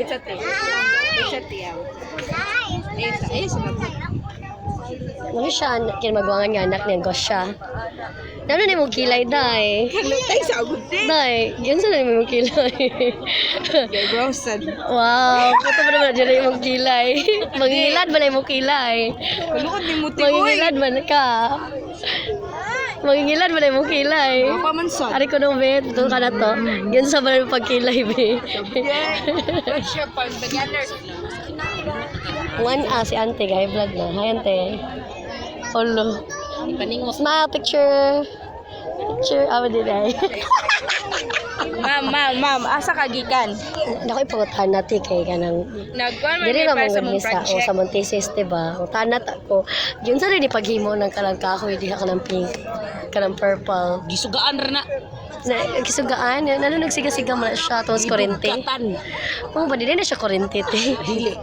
It's a tea. It's a tea. Ayos na po. Ano siya, kinamagwangan nga anak niya, gos siya. Ano na mong kilay, day? Ay, sa agad din. Day, yun sa na mong kilay. You're roasted. Wow, puto pa naman dyan na yung mong kilay. Mangilad ba na yung mong kilay? Malukod ni Muti, Mangilad ba na ka? Mangilad ba na yung mong kilay? Mga pamansan. Ari ko nung bet, ito ka na to. Yun sa ba na yung pagkilay, be? Siya pag beginner. One, si ante, high blood na. Hi, ante. Hello. Smile, picture. Picture, awa din ay. Ma'am, asa kagikan? Naku, ipangutan natin kay kanang... Nagkuhan man Diri may na para mong sa mong misa o project. sa Monteses, diba? Utanat ako. Yun sa rin ipaghimo ng kalang kahoy, di ka ng pink, kanang purple. Gisugaan ra na. Na, kisugaan, yun, ano nagsiga-siga mo na siya, tapos kurente. Katan. Oo ba, di na siya kurente, te. Dili.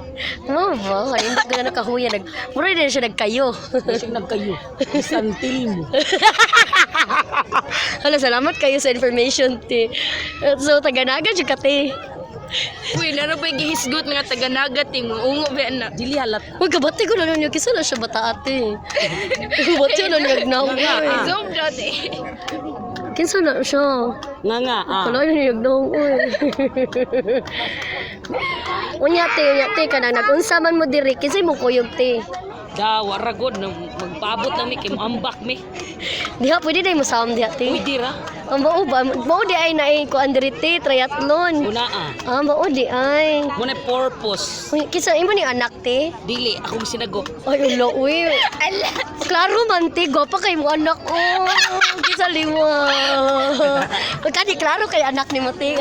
Oo ba, kaya hindi ka na kahuya, mura din siya nagkayo. Kasi nagkayo. Isang tilim. Hala, salamat kayo sa information, te. So, taganagan siya ka, te. Uy, laro ba gihisgot nga taga-nagat eh. Mga ungo ba na. Dili halat. Uy, kabati ko na nun yung kisa na siya bata, ate. Kabati na nagnaw. Zoom dot eh. Kinsa na siya. Nga. Kalo yun yung nagnaw, uy. Unyate, ka na. Nagunsa man mo diri. Kinsa mo kuyog, te. Dawa ra god magpaabot na mi kay moambak mi. Diha, pwede na yung masawam diha, te. Uy dira. Ang bao ba? Bao di ay naay ko andrite, triathlon. Una Bao di ay. Muna purpose. Uy, kinsa imo ni anak, te? Dili akong sinago. Ay, ulo, uy. Klaro man, te. Gwapa kay mo anak. Oh, kinsa lima. Pagkani, klaro kay anak ni mo, te.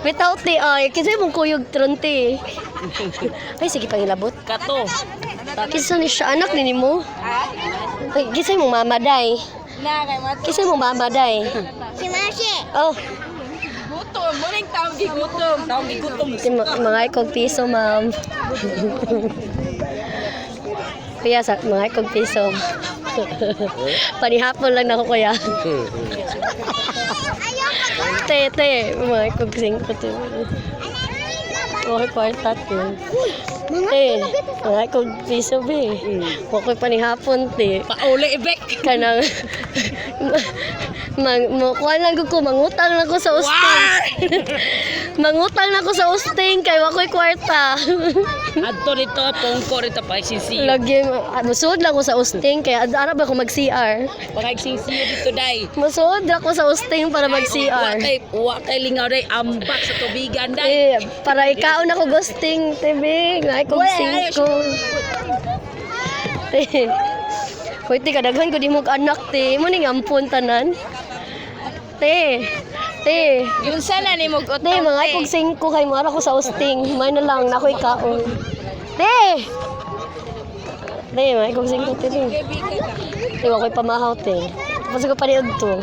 Bitaw, te. Ay, kinsa mong kuyog tron, te. Ay, sige, pangilabot. Kato. Kinsa ni siya anak ni mo? Ay, kinsa mong mama, day. Na, kay Mati. Kinsa mong mama, day. Si Marcy. Oh, Gutom. Muling taong gigutom. Taong gigutom. mga ikog piso, ma'am. Kuya, mga ikog piso. Panihapon lang na ako, kuya. Te, mga ikog singko, te. Okay, kwarta, te. Te, mga ikog piso, be. Okay, panihapon, te. Pauli ibek. Kanang kuan lang ko mangutang lang ko sa usting. Mangutang lang ko sa usting kay wakoy kwarta. Adto dito pungko dito pa sinsiyo. Lagi musud lang ko sa usting kay arab ako mag CR. Pagay sinsiyo dito dai. Musud lang ko sa usting para mag CR. Wa kay lingaw dai ambak sa tubigan dai. Para ikaon ako gusting TV, ngay kog singko. Hoy, te, kadaghan ko di mo anak, te. Mo ning ampun tanan. Te. Yun sana ni Mog Te, mga ikog singko kay mo ara ko sa usting. May na lang na ko'y kaon. Te, mga ikog singko, te. Te, wako'y pamahaw, te. Tapos ko pa niod to.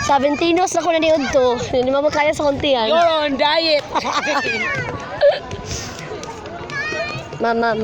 17 na ko na niod to. Hindi mo makaya sa kontihan. You're on diet. Mama,